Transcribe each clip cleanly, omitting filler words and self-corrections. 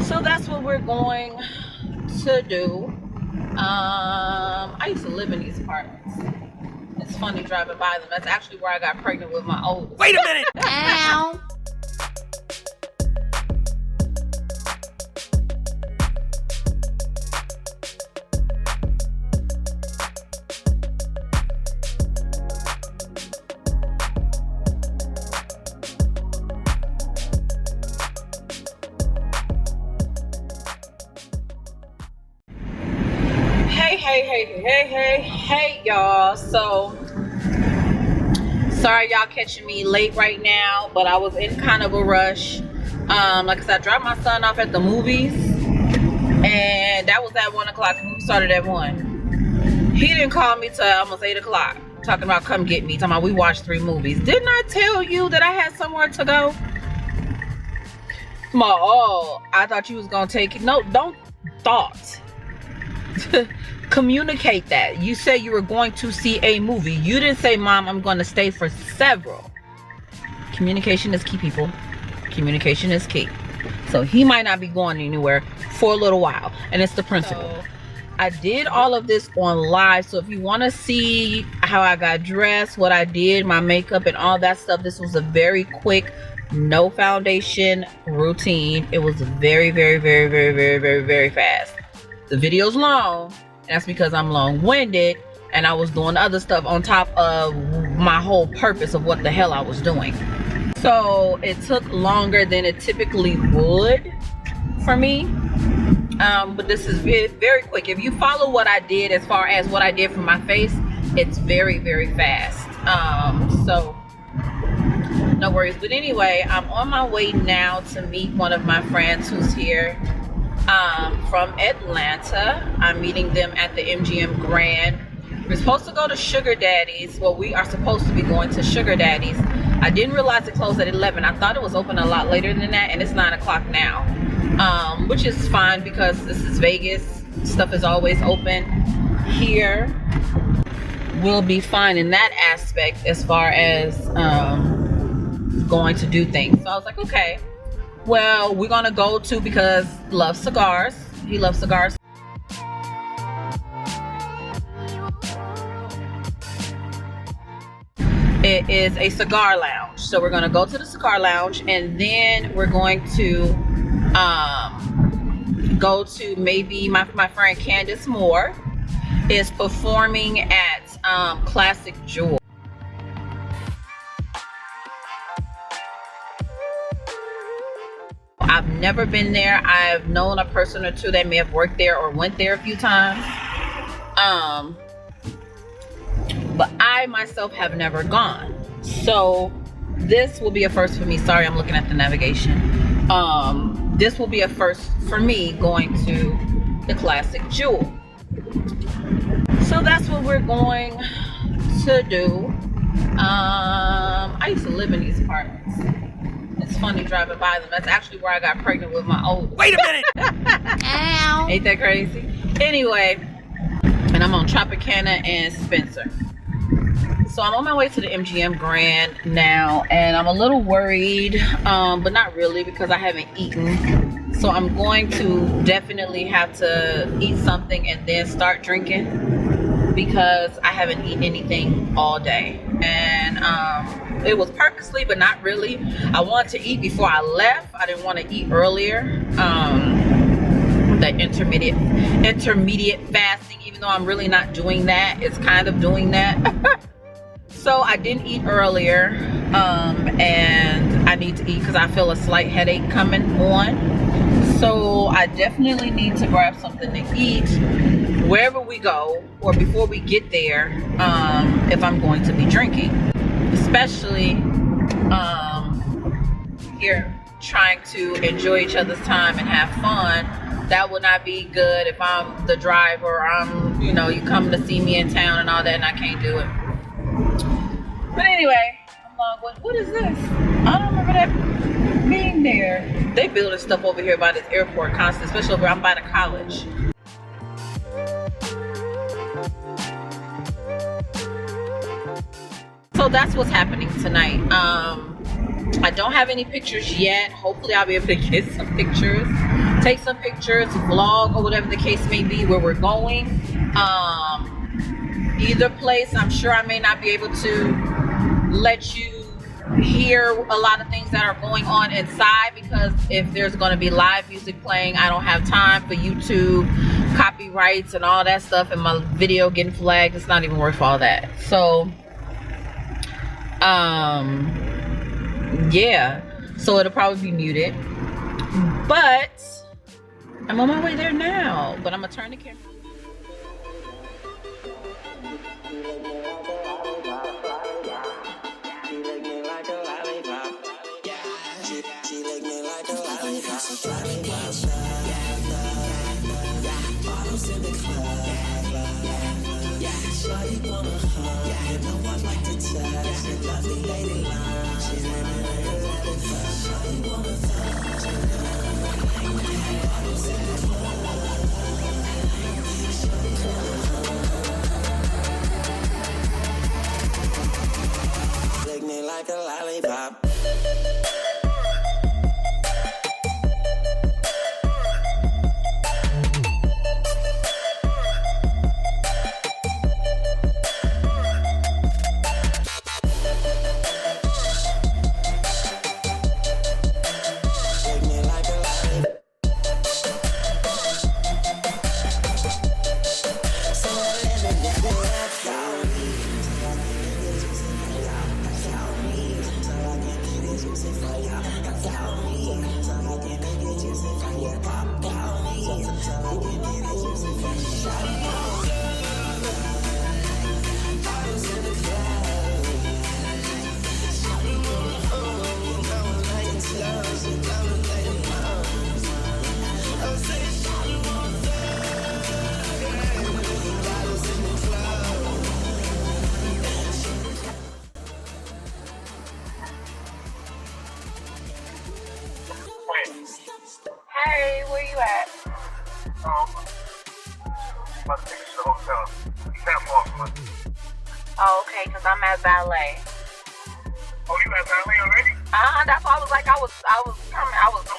So that's what we're going to do. I used to live in these apartments. It's funny driving by them. That's actually where I got pregnant with my oldest. Wait a minute! Ow. Hey, y'all. So, sorry y'all catching me late right now, but I was in kind of a rush. Like I said, I dropped my son off at the movies, and that was at 1 o'clock. The movie started at 1. He didn't call me till almost 8 o'clock, talking about come get me, talking about we watched 3 movies. Didn't I tell you that I had somewhere to go? Oh, I thought you was gonna take it. No, don't thought. Communicate that. You say you were going to see a movie. You didn't say, Mom, I'm going to stay for several. Communication is key, people. Communication is key. So he might not be going anywhere for a little while, and it's the principle. So, I did all of this on live, so if you want to see how I got dressed, what I did, my makeup and all that stuff, this was a very quick, no foundation routine. It was very fast. The video's long. That's because I'm long-winded, and I was doing other stuff on top of my whole purpose of what the hell I was doing. So it took longer than it typically would for me. But this is very quick. If you follow what I did as far as what I did for my face, it's very fast. So no worries. But anyway, I'm on my way now to meet one of my friends who's here. From Atlanta. I'm meeting them at the MGM Grand. We're supposed to go to Sugar Daddy's. Well, we are supposed to be going to Sugar Daddy's. I didn't realize it closed at 11. I thought it was open a lot later than that, and it's 9 o'clock now. Which is fine because this is Vegas. Stuff is always open. Here, we'll be fine in that aspect as far as going to do things. So I was like, okay. Well, we're gonna go to, because loves cigars. He loves cigars. It is a cigar lounge. So we're gonna go to the cigar lounge, and then we're going to go to maybe my friend Candace Moore is performing at Classic Jewel. I've never been there. I've known a person or two that may have worked there or went there a few times. But I myself have never gone. So this will be a first for me. Sorry, I'm looking at the navigation. This will be a first for me going to the Classic Jewel. So that's what we're going to do. I used to live in these apartments. It's funny driving by them. That's actually where I got pregnant with my oldest. Wait a minute! Ow. Ain't that crazy? Anyway, and I'm on Tropicana and Spencer. So I'm on my way to the MGM Grand now, and I'm a little worried, but not really, because I haven't eaten. So I'm going to definitely have to eat something and then start drinking, because I haven't eaten anything all day. And it was purposely, but not really. I wanted to eat before I left. I didn't want to eat earlier. That intermediate fasting, even though I'm really not doing that, it's kind of doing that. So I didn't eat earlier, and I need to eat because I feel a slight headache coming on. So I definitely need to grab something to eat wherever we go, or before we get there, if I'm going to be drinking. Especially here, trying to enjoy each other's time and have fun. That would not be good if I'm the driver, I'm, you come to see me in town and all that, and I can't do it. But anyway, I'm long. What is this? I don't remember that being there. They building stuff over here by this airport constantly, especially over I'm by the college. So that's what's happening tonight. I don't have any pictures yet. Hopefully I'll be able to get some pictures take some pictures, vlog, or whatever the case may be where we're going. Either place, I'm sure I may not be able to let you hear a lot of things that are going on inside, because if there's going to be live music playing, I don't have time for YouTube copyrights and all that stuff, and my video getting flagged. It's not even worth all that. So yeah, so it'll probably be muted, but I'm on my way there now. But I'm gonna turn the camera. Like a lollipop. Hey, where you at? About to take us to the hotel. It's not far from us. Oh, okay, because I'm at ballet. Oh, you at ballet already? That's why I was like, I was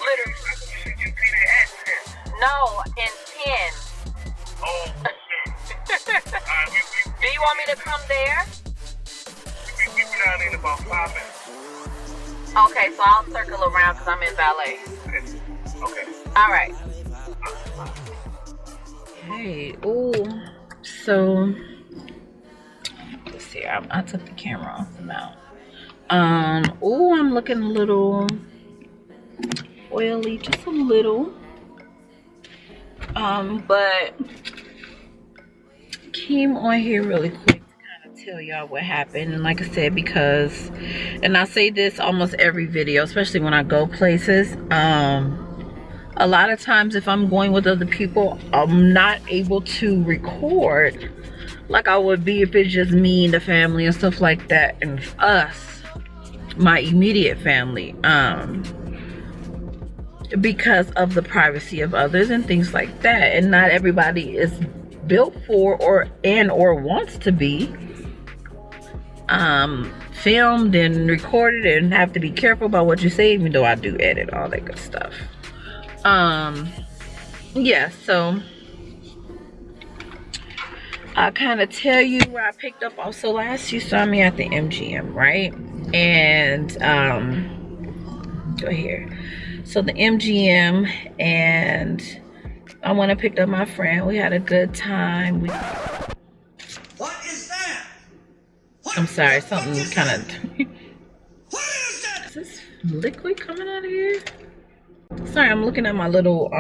literally. You said you paid at 10. No, in 10. Oh, shit. Do you want me to come there? We be down in about 5 minutes. Okay, so I'll circle around because I'm in ballet. Okay. All right. Hey, ooh. So, let's see. I took the camera off the mount. Ooh, I'm looking a little oily, just a little. But came on here really quick to kind of tell y'all what happened. And like I said, because, and I say this almost every video, especially when I go places, a lot of times if I'm going with other people, I'm not able to record like I would be if it's just me and the family and stuff like that, and us, my immediate family, because of the privacy of others and things like that. And not everybody is built for or wants to be filmed and recorded and have to be careful about what you say, even though I do edit all that good stuff. Yeah, so I'll kind of tell you where I picked up. Also, last you saw me at the MGM, right? And go here. So the MGM, and I went and picked up my friend. We had a good time. What is that? I'm sorry, something kind of. What is that? Is this liquid coming out of here? Sorry, I'm looking at my little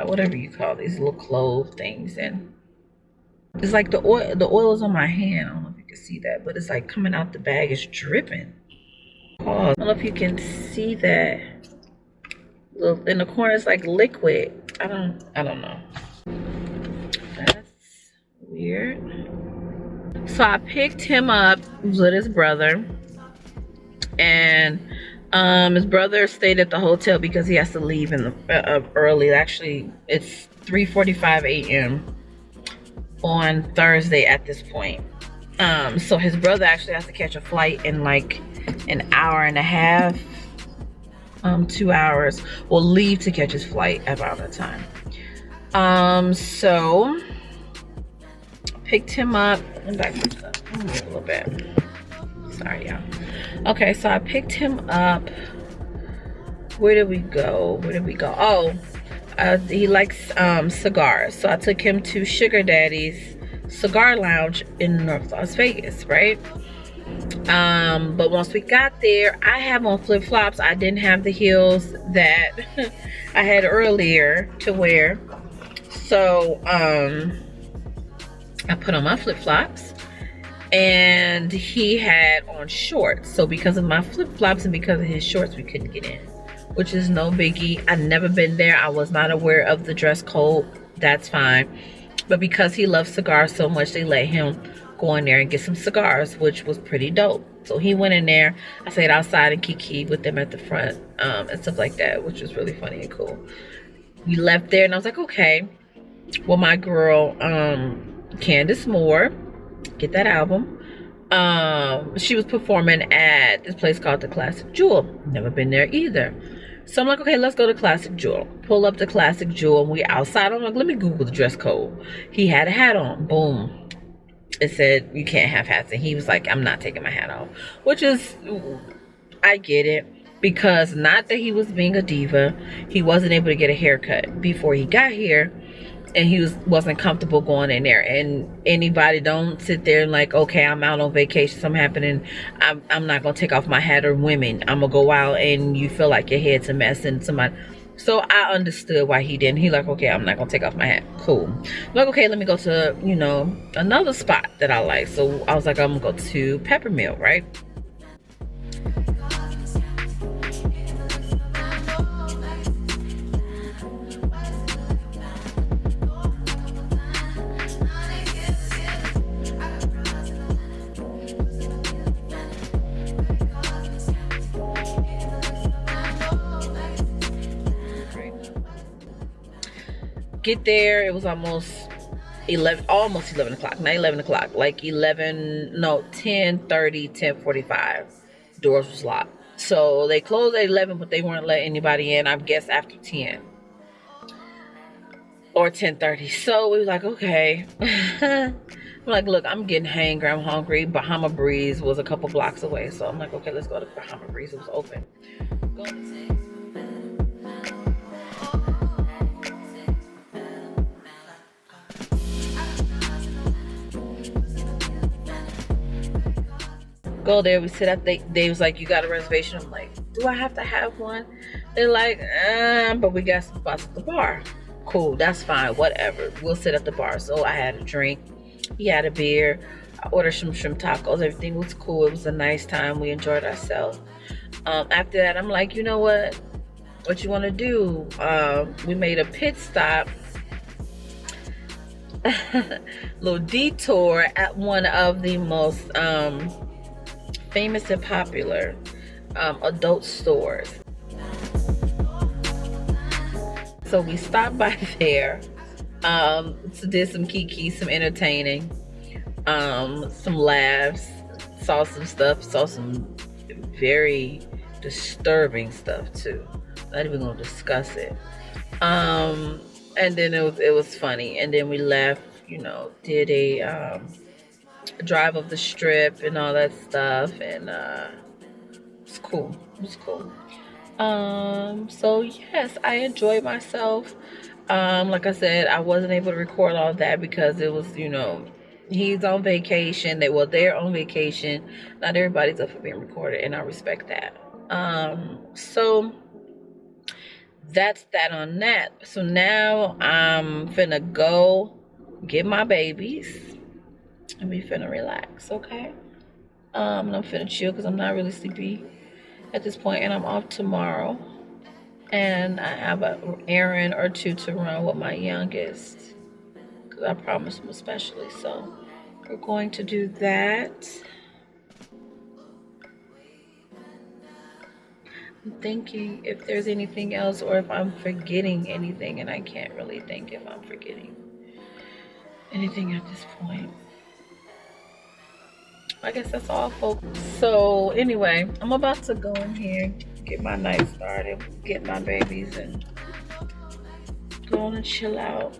whatever you call these little clove things, and it's like the oil is on my hand. I don't know if you can see that, but it's like coming out the bag. It's dripping. I don't know if you can see that. In the corner, it's like liquid. I don't know. That's weird. So I picked him up with his brother, and his brother stayed at the hotel because he has to leave in the early. Actually, it's 3:45 a.m. on Thursday at this point. So his brother actually has to catch a flight in like an hour and a half, 2 hours. We'll leave to catch his flight around that time. So picked him up. I'm back this up a little bit. Sorry, y'all. Okay, so I picked him up. Where did we go? Oh, he likes cigars. So I took him to Sugar Daddy's Cigar Lounge in North Las Vegas, right? But once we got there, I have on flip-flops. I didn't have the heels that I had earlier to wear. So I put on my flip-flops, and he had on shorts. So because of my flip-flops and because of his shorts, we couldn't get in, which is no biggie. I've never been there. I was not aware of the dress code. That's fine. But because he loves cigars so much, they let him go in there and get some cigars, which was pretty dope. So he went in there. I stayed outside and kikied with them at the front and stuff like that, which was really funny and cool. We left there, and I was like, okay. Well, my girl, Candace Moore, get that album. She was performing at this place called the Classic Jewel. Never been there either. So I'm like, okay, let's go to Classic Jewel. Pull up the Classic Jewel, and we outside. I'm like, let me Google the dress code. He had a hat on. Boom. It said you can't have hats, and he was like, I'm not taking my hat off. Which is, I get it, because not that he was being a diva. He wasn't able to get a haircut before he got here, and he wasn't comfortable going in there. And anybody, don't sit there and like, okay, I'm out on vacation, something happening, I'm not gonna take off my hat. Or women, I'm gonna go out and you feel like your head's a mess and somebody. So I understood why he didn't. He like, okay, I'm not gonna take off my hat. Cool. I'm like, okay, let me go to, you know, another spot that I like. So I was like, I'm gonna go to Peppermill, right? Get there, it was almost 11 o'clock, not 11 o'clock, like 10:30, 10:45. Doors was locked. So they closed at 11, but they weren't letting anybody in, I guess, after 10 or 10:30. So we was like, okay. I'm like, look, I'm getting hangry, I'm hungry. Bahama Breeze was a couple blocks away. So I'm like, okay, let's go to Bahama Breeze. It was open. Go there, we sit at they was like, you got a reservation? I'm like, do I have to have one? They're like, but we got some spots at the bar. Cool, that's fine, whatever, we'll sit at the bar. So I had a drink, he had a beer, I ordered some shrimp tacos, everything was cool. It was a nice time, we enjoyed ourselves. After that, I'm like, you know what you want to do? We made a pit stop, little detour at one of the most famous and popular adult stores. So we stopped by there, did some kiki, some entertaining, some laughs, saw some stuff, saw some very disturbing stuff too. Not even gonna discuss it. And then it was funny. And then we left, you know, did a drive of the strip and all that stuff, and it's cool. It was cool. So yes, I enjoyed myself. Like I said, I wasn't able to record all that because it was, you know, he's on vacation. They're on vacation. Not everybody's up for being recorded, and I respect that. So that's that on that. So now I'm finna go get my babies and we finna relax, okay? And I'm finna chill because I'm not really sleepy at this point, and I'm off tomorrow. And I have an errand or two to run with my youngest because I promised him especially. So we're going to do that. I'm thinking if there's anything else or if I'm forgetting anything, and I can't really think if I'm forgetting anything at this point. I guess that's all, folks. So anyway, I'm about to go in here get my night started, get my babies, and go on and chill out.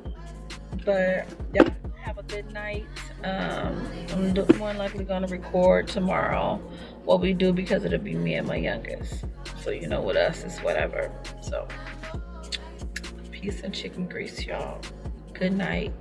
But y'all have a good night. I'm more than likely gonna record tomorrow what we do, because it'll be me and my youngest. So you know, with us it's whatever. So peace and chicken grease, y'all. Good night.